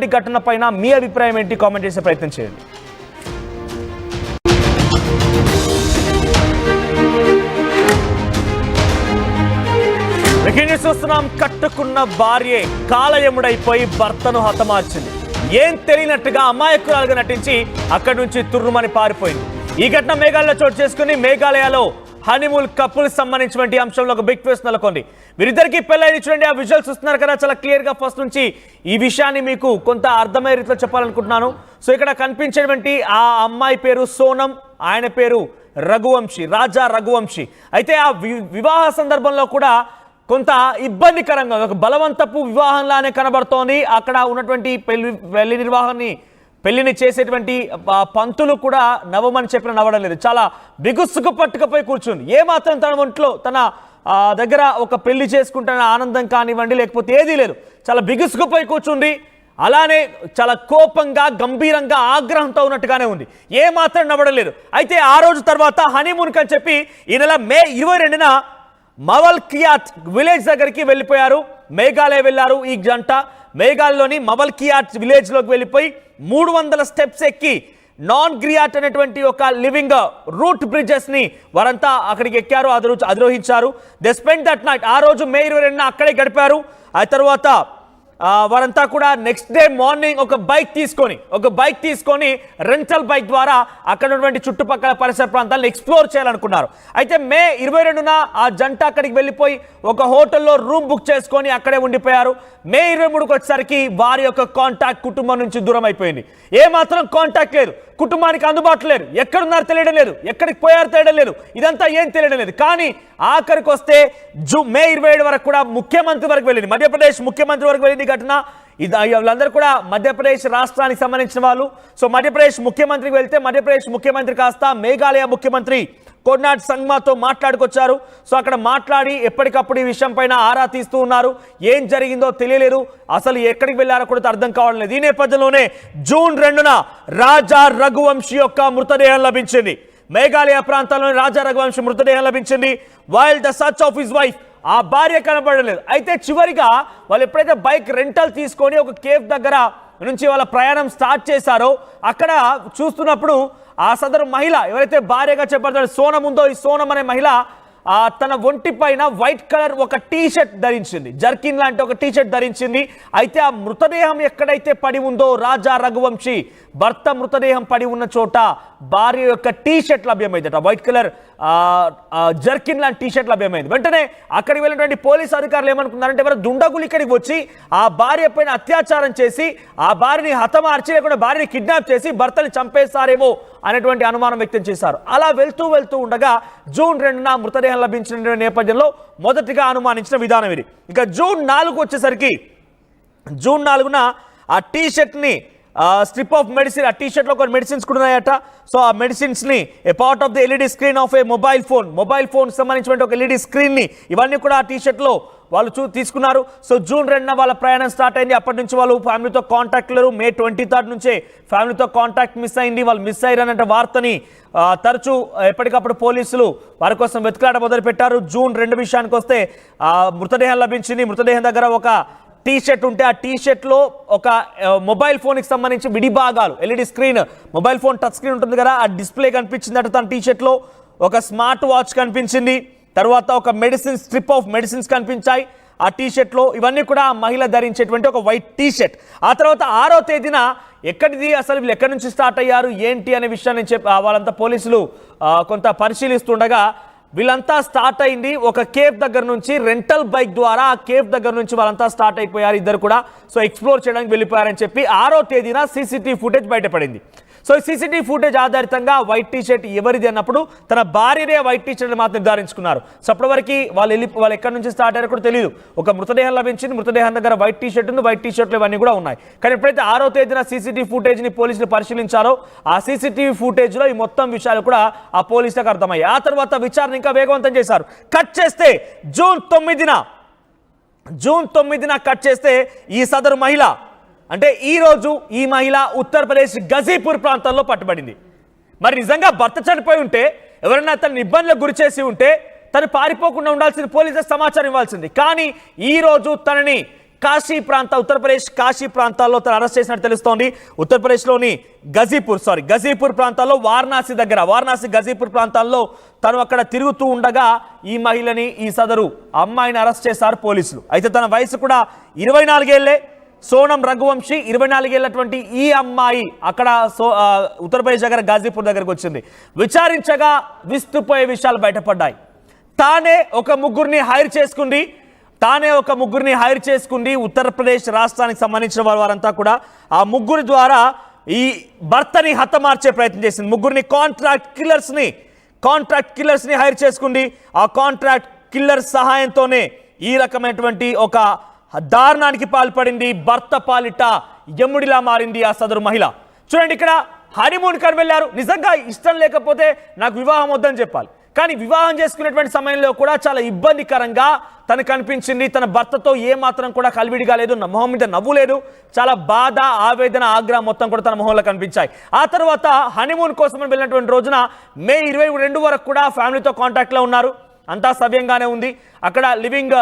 ఇటువంటి ఘటన పైన మీ అభిప్రాయం ఏంటి కామెంట్ చేసే ప్రయత్నం చేయండి. చూస్తున్నాం, కట్టుకున్న భార్యే కాలయముడైపోయి భర్తను హతమార్చింది. ఏం తెలియనట్టుగా అమాయకురాలుగా నటించి అక్కడి నుంచి తుర్రుమని పారిపోయింది. ఈ ఘటన మేఘాలయలో చోటు చేసుకుని మేఘాలయలో హనీమూన్ కపుల్ సంబంధించినటువంటి అంశంలో ఒక బిగ్ ట్విస్ట్ నెలకొంది. వీరిద్దరికీ పెళ్ళైన చూడండి, ఆ విజువల్స్ చూస్తున్నారు కదా, చాలా క్లియర్ గా ఫస్ట్ నుంచి ఈ విషయాన్ని మీకు కొంత అర్థమయ్యే రీతిలో చెప్పాలనుకుంటున్నాను. సో ఇక్కడ కనిపించేటువంటి ఆ అమ్మాయి పేరు సోనం, ఆయన పేరు రఘువంశీ, రాజా రఘువంశీ. అయితే ఆ వివాహ సందర్భంలో కూడా కొంత ఇబ్బందికరంగా ఒక బలవంతపు వివాహంలానే కనబడుతోంది. అక్కడ ఉన్నటువంటి పెళ్లిని చేసేటువంటి పంతులు కూడా నవ్వమని చెప్పిన నవ్వడం లేదు. చాలా బిగుసుకు పట్టుకపోయి కూర్చుంది. ఏమాత్రం తన ఒంట్లో తన దగ్గర ఒక పెళ్లి చేసుకుంటున్న ఆనందం కానివ్వండి లేకపోతే ఏదీ లేదు. చాలా బిగుసుకుపోయి కూర్చుంది. అలానే చాలా కోపంగా గంభీరంగా ఆగ్రహంతో ఉన్నట్టుగానే ఉంది. ఏమాత్రం నవ్వడం లేదు. అయితే ఆ రోజు తర్వాత హనీమూన్ అని చెప్పి ఈ నెల మే 22న మవల్కియాట్ విలేజ్ దగ్గరికి వెళ్ళిపోయారు. మేఘాలయ వెళ్ళారు ఈ జంట. మేఘాలయలోని మవల్కియాట్ విలేజ్ లోకి వెళ్ళిపోయి 300 స్టెప్స్ ఎక్కి నాన్ గ్రియాట్ అనేటువంటి ఒక లివింగ్ రూట్ బ్రిడ్జెస్ ని వారంతా అక్కడికి ఎక్కారు, అధిరోహించారు. They spend that night. ఆ రోజు మే 22న అక్కడే గడిపారు. ఆ తర్వాత వారంతా కూడా నెక్స్ట్ డే మార్నింగ్ ఒక బైక్ తీసుకొని రెంటల్ బైక్ ద్వారా అక్కడ ఉన్నటువంటి చుట్టుపక్కల పరిసర ప్రాంతాలను ఎక్స్ప్లోర్ చేయాలనుకున్నారు. అయితే మే 22న ఆ జంట అక్కడికి వెళ్ళిపోయి ఒక హోటల్లో రూమ్ బుక్ చేసుకొని అక్కడే ఉండిపోయారు. మే 23కి వచ్చేసరికి వారి యొక్క కాంటాక్ట్ కుటుంబం నుంచి దూరం అయిపోయింది. ఏమాత్రం కాంటాక్ట్ లేదు, కుటుంబానికి అందుబాటులో లేరు, ఎక్కడున్నారు తెలియడం లేదు, ఎక్కడికి పోయారు తెలియడం లేదు, ఇదంతా ఏం తెలియడం లేదు. కానీ ఆఖరికి వస్తే మే 27 వరకు కూడా ముఖ్యమంత్రి వరకు వెళ్ళింది, మధ్యప్రదేశ్ ముఖ్యమంత్రి వరకు వెళ్ళింది ఘటన. వీళ్ళందరూ కూడా మధ్యప్రదేశ్ రాష్ట్రానికి సంబంధించిన వాళ్ళు. సో మధ్యప్రదేశ్ ముఖ్యమంత్రికి వెళ్తే మధ్యప్రదేశ్ ముఖ్యమంత్రి కాస్త మేఘాలయ ముఖ్యమంత్రి కోనార్డ్ సంగ్మాతో మాట్లాడుకొచ్చారు. సో అక్కడ మాట్లాడి ఎప్పటికప్పుడు ఈ విషయం పైన ఆరా తీస్తూ ఉన్నారు. ఏం జరిగిందో తెలియలేదు, అసలు ఎక్కడికి వెళ్ళారో కూడా అర్థం కావడం లేదు. ఈ నేపథ్యంలోనే జూన్ 2న రాజా రఘువంశీ యొక్క మృతదేహం లభించింది. మేఘాలయ ప్రాంతంలోని రాజా రఘువంశీ మృతదేహం లభించింది. While the search of his wife, ఆ భార్య కనబడలేదు. అయితే చివరిగా వాళ్ళు ఎప్పుడైతే బైక్ రెంటల్ తీసుకొని ఒక కేఫ్ దగ్గర నుంచి వాళ్ళ ప్రయాణం స్టార్ట్ చేశారో అక్కడ చూస్తున్నప్పుడు ఆ సదరు మహిళ ఎవరైతే భార్యగా చెప్పబడతాడో సోనం ఉందో, ఈ సోనం అనే మహిళ తన ఒంటి పైన వైట్ కలర్ ఒక టీ షర్ట్ ధరించింది, జర్కిన్ లాంటి ఒక టీ షర్ట్ ధరించింది. అయితే ఆ మృతదేహం ఎక్కడైతే పడి ఉందో రాజా రఘువంశీ భర్త మృతదేహం పడి ఉన్న చోట భార్య యొక్క టీ షర్ట్ లభ్యమైందట, వైట్ కలర్ జర్కిన్ లాంటి టీ షర్ట్ లభ్యమైంది. వెంటనే అక్కడికి వెళ్ళినటువంటి పోలీసు అధికారులు ఏమనుకున్నారంటే ఎవరు దుండగులు ఇక్కడికి వచ్చి ఆ భార్య పైన అత్యాచారం చేసి ఆ భార్యని హతమార్చి లేకుండా భార్యని కిడ్నాప్ చేసి భర్తని చంపేస్తారేమో అనేటువంటి అనుమానం వ్యక్తం చేశారు. అలా వెళ్తూ ఉండగా జూన్ 2న మృతదేహం లభించిన నేపథ్యంలో మొదటిగా అనుమానించిన విధానం ఇది. ఇక జూన్ 4కు వచ్చేసరికి జూన్ 4న ఆ టీ షర్ట్ని స్ట్రిప్ ఆఫ్ మెడిసిన్, ఆ టీ షర్ట్లో కొన్ని మెడిసిన్స్ కూడా ఉన్నాయట. సో ఆ మెడిసిన్స్ని a part of the LED screen of a mobile phone సంబంధించిన ఒక ఎల్ఈడి స్క్రీన్ని ఇవన్నీ కూడా ఆ టీ షర్ట్లో వాళ్ళు తీసుకున్నారు. సో జూన్ 2న వాళ్ళ ప్రయాణం స్టార్ట్ అయింది. అప్పటి నుంచి వాళ్ళు ఫ్యామిలీతో కాంటాక్ట్ లేరు. మే 23 నుంచే ఫ్యామిలీతో కాంటాక్ట్ మిస్ అయింది. వాళ్ళు మిస్ అయ్యారనే వార్తని తరచూ ఎప్పటికప్పుడు పోలీసులు వారి కోసం వెతుకులాట మొదలుపెట్టారు. జూన్ 2 విషయానికి వస్తే మృతదేహం లభించింది. మృతదేహం దగ్గర ఒక టీ షర్ట్ ఉంటే ఆ టీ షర్ట్లో ఒక మొబైల్ ఫోన్కి సంబంధించి విడి భాగాలు, LED screen, mobile phone touch screen ఉంటుంది కదా, ఆ డిస్ప్లే కనిపించింది అట తన టీ షర్ట్లో. ఒక స్మార్ట్ వాచ్ కనిపించింది. తర్వాత ఒక స్ట్రిప్ ఆఫ్ మెడిసిన్స్ కనిపించాయి ఆ టీ షర్ట్లో. ఇవన్నీ కూడా మహిళ ధరించేటువంటి ఒక వైట్ టీ షర్ట్. ఆ తర్వాత 6వ తేదీన ఎక్కడిది, అసలు వీళ్ళు ఎక్కడి నుంచి స్టార్ట్ అయ్యారు ఏంటి అనే విషయాన్ని వాళ్ళంతా పోలీసులు కొంత పరిశీలిస్తుండగా వీళ్ళంతా స్టార్ట్ అయింది ఒక కేఫ్ దగ్గర నుంచి, రెంటల్ బైక్ ద్వారా ఆ కేఫ్ దగ్గర నుంచి వాళ్ళంతా స్టార్ట్ అయిపోయారు ఇద్దరు కూడా. సో ఎక్స్ప్లోర్ చేయడానికి వెళ్ళిపోయారని చెప్పి 6వ తేదీన సీసీటీవీ ఫుటేజ్ బయటపడింది. సో ఈ సీసీటీవీ ఫుటేజ్ ఆధారితంగా వైట్ టీ షర్ట్ ఎవరిది అన్నప్పుడు తన భార్యనే వైట్ టీ షర్ట్ మాత్రం నిర్ధారించుకున్నారు. సో అప్పటివరకు వాళ్ళు ఎక్కడి నుంచి స్టార్ట్ అయ్యారో కూడా తెలియదు. ఒక మృతదేహం లభించింది, మృతదేహం దగ్గర వైట్ టీ షర్ట్ ఉంది, వైట్ టీ షర్ట్లు ఇవన్నీ కూడా ఉన్నాయి. కానీ ఎప్పుడైతే 6వ తేదీన సీసీటీవీ ఫుటేజ్ని పోలీసులు పరిశీలించారో ఆ సీసీటీవీ ఫుటేజ్లో ఈ మొత్తం విషయాలు కూడా ఆ పోలీసులకు అర్థమయ్యాయి. ఆ తర్వాత విచారణ ఇంకా వేగవంతం చేశారు. కట్ చేస్తే జూన్ 9న కట్ చేస్తే ఈ సదరు మహిళ అంటే ఈరోజు ఈ మహిళ ఉత్తరప్రదేశ్ గజీపూర్ ప్రాంతంలో పట్టుబడింది. మరి నిజంగా భర్త చనిపోయి ఉంటే, ఎవరైనా తనని ఇబ్బందులకు గురి చేసి ఉంటే తను పారిపోకుండా ఉండాల్సింది, పోలీసులకు సమాచారం ఇవ్వాల్సింది. కానీ ఈరోజు తనని ఉత్తరప్రదేశ్ కాశీ ప్రాంతాల్లో తను అరెస్ట్ చేసినట్టు తెలుస్తోంది. ఉత్తరప్రదేశ్లోని గజీపూర్ ప్రాంతాల్లో వారణాసి గజీపూర్ ప్రాంతాల్లో తను అక్కడ తిరుగుతూ ఉండగా ఈ మహిళని, ఈ సదరు అమ్మాయిని అరెస్ట్ చేశారు పోలీసులు. అయితే తన వయసు కూడా 24 ఏళ్లే. సోనం రఘువంశీ 24 ఏళ్లటువంటి ఈ అమ్మాయి అక్కడ ఉత్తరప్రదేశ్ దగ్గర గాజీపూర్ దగ్గరకు వచ్చింది. విచారించగా విస్తుపోయే విషయాలు బయటపడ్డాయి. తానే ఒక ముగ్గురిని హైర్ చేసుకుంది. ఉత్తరప్రదేశ్ రాష్ట్రానికి సంబంధించిన వారంతా కూడా ఆ ముగ్గురు ద్వారా ఈ భర్తని హతమార్చే ప్రయత్నం చేసింది. ముగ్గురిని కాంట్రాక్ట్ కిల్లర్స్ని హైర్ చేసుకుంది. ఆ కాంట్రాక్ట్ కిల్లర్ సహాయంతోనే ఈ రకమైనటువంటి ఒక దారుణానికి పాల్పడింది. భర్త పాలిట యముడిలా మారింది ఆ సదరు మహిళ. చూడండి, ఇక్కడ హనీమూన్ కని వెళ్ళారు. నిజంగా ఇష్టం లేకపోతే నాకు వివాహం వద్దని చెప్పాలి. కానీ వివాహం చేసుకునేటువంటి సమయంలో కూడా చాలా ఇబ్బందికరంగా తనకు కనిపించింది. తన భర్తతో ఏమాత్రం కూడా కలివిడిగా లేదు, మొహం మీద నవ్వు లేదు. చాలా బాధ, ఆవేదన, ఆగ్రహం మొత్తం కూడా తన మొహంలో కనిపించాయి. ఆ తర్వాత హనీమూన్ కోసం వెళ్ళినటువంటి రోజున మే 22 వరకు కూడా ఫ్యామిలీతో కాంటాక్ట్లో ఉన్నారు. అంతా సవ్యంగానే ఉంది. అక్కడ లివింగ్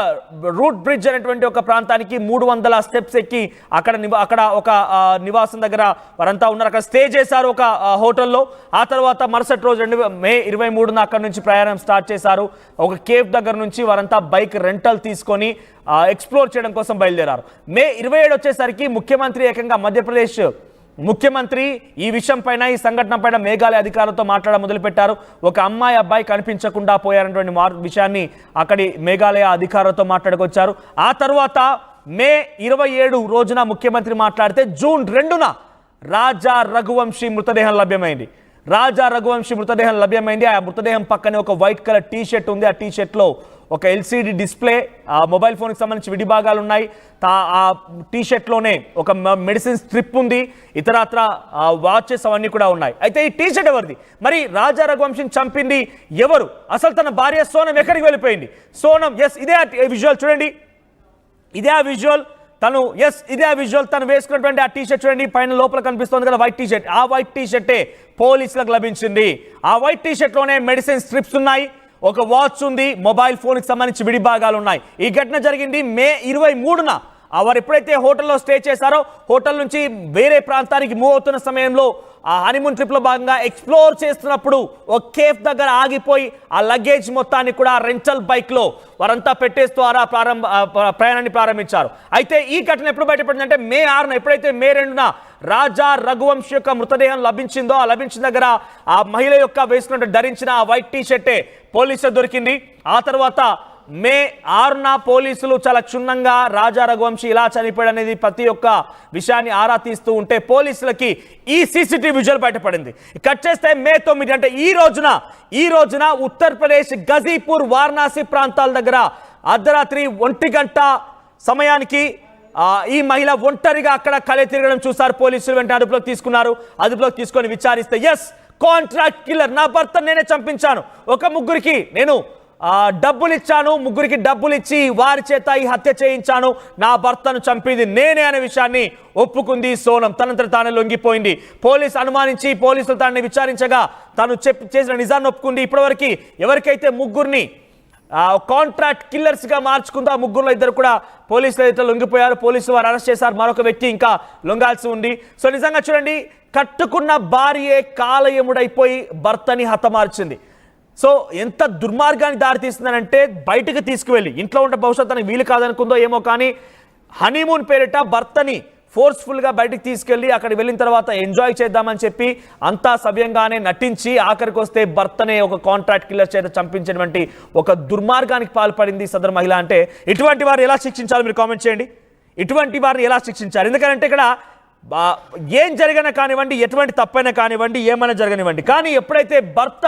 రూట్ బ్రిడ్జ్ అనేటువంటి ఒక ప్రాంతానికి 300 స్టెప్స్ ఎక్కి అక్కడ ఒక నివాసం దగ్గర వారంతా ఉన్నారు. అక్కడ స్టే చేశారు ఒక హోటల్లో. ఆ తర్వాత మరుసటి రోజు మే 23న అక్కడ నుంచి ప్రయాణం స్టార్ట్ చేశారు. ఒక కేఫ్ దగ్గర నుంచి వారంతా బైక్ రెంటల్ తీసుకొని ఎక్స్ప్లోర్ చేయడం కోసం బయలుదేరారు. మే 27 వచ్చేసరికి ఏకంగా మధ్యప్రదేశ్ ముఖ్యమంత్రి ఈ విషయం పైన, ఈ సంఘటన పైన మేఘాలయ అధికారులతో మాట్లాడడం మొదలుపెట్టారు. ఒక అబ్బాయి కనిపించకుండా పోయారనేటువంటి విషయాన్ని అక్కడి మేఘాలయ అధికారులతో మాట్లాడుకొచ్చారు. ఆ తర్వాత మే 27 రోజున ముఖ్యమంత్రి మాట్లాడితే జూన్ 2న రాజా రఘువంశీ మృతదేహం లభ్యమైంది. ఆ మృతదేహం పక్కనే ఒక వైట్ కలర్ టీ షర్ట్ ఉంది. ఆ టీ షర్ట్లో ఒక ఎల్సిడి డిస్ప్లే, మొబైల్ ఫోన్కి సంబంధించి విడిభాగాలు ఉన్నాయి. ఆ టీ షర్ట్లోనే ఒక మెడిసిన్ స్ట్రిప్ ఉంది. ఇతరత్ర వాచెస్ అవన్నీ కూడా ఉన్నాయి. అయితే ఈ టీ షర్ట్ ఎవరిది? మరి రాజా రఘువంశీని చంపింది ఎవరు? అసలు తన భార్య సోనం ఎక్కడికి వెళ్ళిపోయింది? సోనం, ఇదే విజువల్ చూడండి. ఇదే ఆ విజువల్ తను వేసుకున్నటువంటి ఆ టీ షర్ట్ చూడండి. పైన లోపల కనిపిస్తుంది కదా వైట్ టీ షర్ట్. ఆ వైట్ టీ షర్టే పోలీసులకు లభించింది. ఆ వైట్ టీ షర్ట్లోనే మెడిసిన్ స్ట్రిప్స్ ఉన్నాయి, ఒక వాచ్ ఉంది, మొబైల్ ఫోన్కి సంబంధించి విడిభాగాలు ఉన్నాయి. ఈ ఘటన జరిగింది మే 23న. వారు ఎప్పుడైతే హోటల్లో స్టే చేశారో, హోటల్ నుంచి వేరే ప్రాంతానికి మూవ్ అవుతున్న సమయంలో ఆ హనీమూన్ ట్రిప్లో భాగంగా ఎక్స్ప్లోర్ చేస్తున్నప్పుడు ఒక కేఫ్ దగ్గర ఆగిపోయి ఆ లగేజ్ మొత్తాన్ని కూడా రెంటల్ బైక్లో వారంతా పెట్టేస్తూ ప్రయాణాన్ని ప్రారంభించారు. అయితే ఈ ఘటన ఎప్పుడు బయటపడిందంటే మే 6న, ఎప్పుడైతే మే 2న రాజా రఘువంశీ యొక్క మృతదేహం లభించిందో, ఆ లభించిన దగ్గర ఆ మహిళ యొక్క వేసుకున్నట్టు ధరించిన ఆ వైట్ టీ షర్టే పోలీసులు దొరికింది. ఆ తర్వాత మే 6న పోలీసులు చాలా క్షుణ్ణంగా రాజా రఘువంశీ ఇలా చనిపోయాడు అనేది ప్రతి ఒక్క విషయాన్ని ఆరా తీస్తూ ఉంటే పోలీసులకి ఈ సీసీటీవీ విజువల్ బయటపడింది. కట్ చేస్తే మే 9 అంటే ఈ రోజున ఉత్తరప్రదేశ్ గజీపూర్, వారణాసి ప్రాంతాల దగ్గర అర్ధరాత్రి 1 గంట సమయానికి ఈ మహిళ ఒంటరిగా అక్కడ కలే తిరగడం చూశారు పోలీసులు. వెంటనే అదుపులోకి తీసుకొని విచారిస్తే కాంట్రాక్ట్ కిల్లర్, నా భర్త నేనే చంపించాను, ఒక ముగ్గురికి నేను డబ్బులు ఇచ్చాను, ముగ్గురికి డబ్బులు ఇచ్చి వారి చేత ఈ హత్య చేయించాను, నా భర్తను చంపింది నేనే అనే విషయాన్ని ఒప్పుకుంది సోనం. తనంతట తానే లొంగిపోయింది. పోలీసులు తనని విచారించగా తను చేసిన నిజాన్ని ఒప్పుకుంది. ఇప్పటివరకు ఎవరికైతే ముగ్గురిని కాంట్రాక్ట్ కిల్లర్స్గా మార్చుకుందో ఆ ముగ్గురులో ఇద్దరు కూడా పోలీసులు అయితే లొంగిపోయారు. పోలీసులు వారు అరెస్ట్ చేశారు. మరొక వ్యక్తి ఇంకా లొంగాల్సి ఉంది. సో నిజంగా చూడండి, కట్టుకున్న భార్యే కాలయముడైపోయి భర్తని హతమార్చింది. సో ఎంత దుర్మార్గానికి దారితీస్తుందనంటే, బయటకు తీసుకువెళ్ళి ఇంట్లో ఉంటే భవిష్యత్తు తనకు వీలు కాదనుకుందో ఏమో, కానీ హనీమూన్ పేరిట భర్తని ఫోర్స్ఫుల్గా బయటకు తీసుకెళ్ళి అక్కడికి వెళ్ళిన తర్వాత ఎంజాయ్ చేద్దామని చెప్పి అంతా సవ్యంగానే నటించి ఆఖరికి వస్తే భర్తనే ఒక కాంట్రాక్ట్ కిల్లర్ చేత చంపించినటువంటి ఒక దుర్మార్గానికి పాల్పడింది సదరు మహిళ. అంటే ఇటువంటి వారు ఎలా శిక్షించాలో మీరు కామెంట్ చేయండి. ఇటువంటి వారిని ఎలా శిక్షించారు? ఎందుకంటే ఇక్కడ ఏం జరిగినా కానివ్వండి, ఎటువంటి తప్పైనా కానివ్వండి, ఏమైనా జరగనివ్వండి, కానీ ఎప్పుడైతే భర్త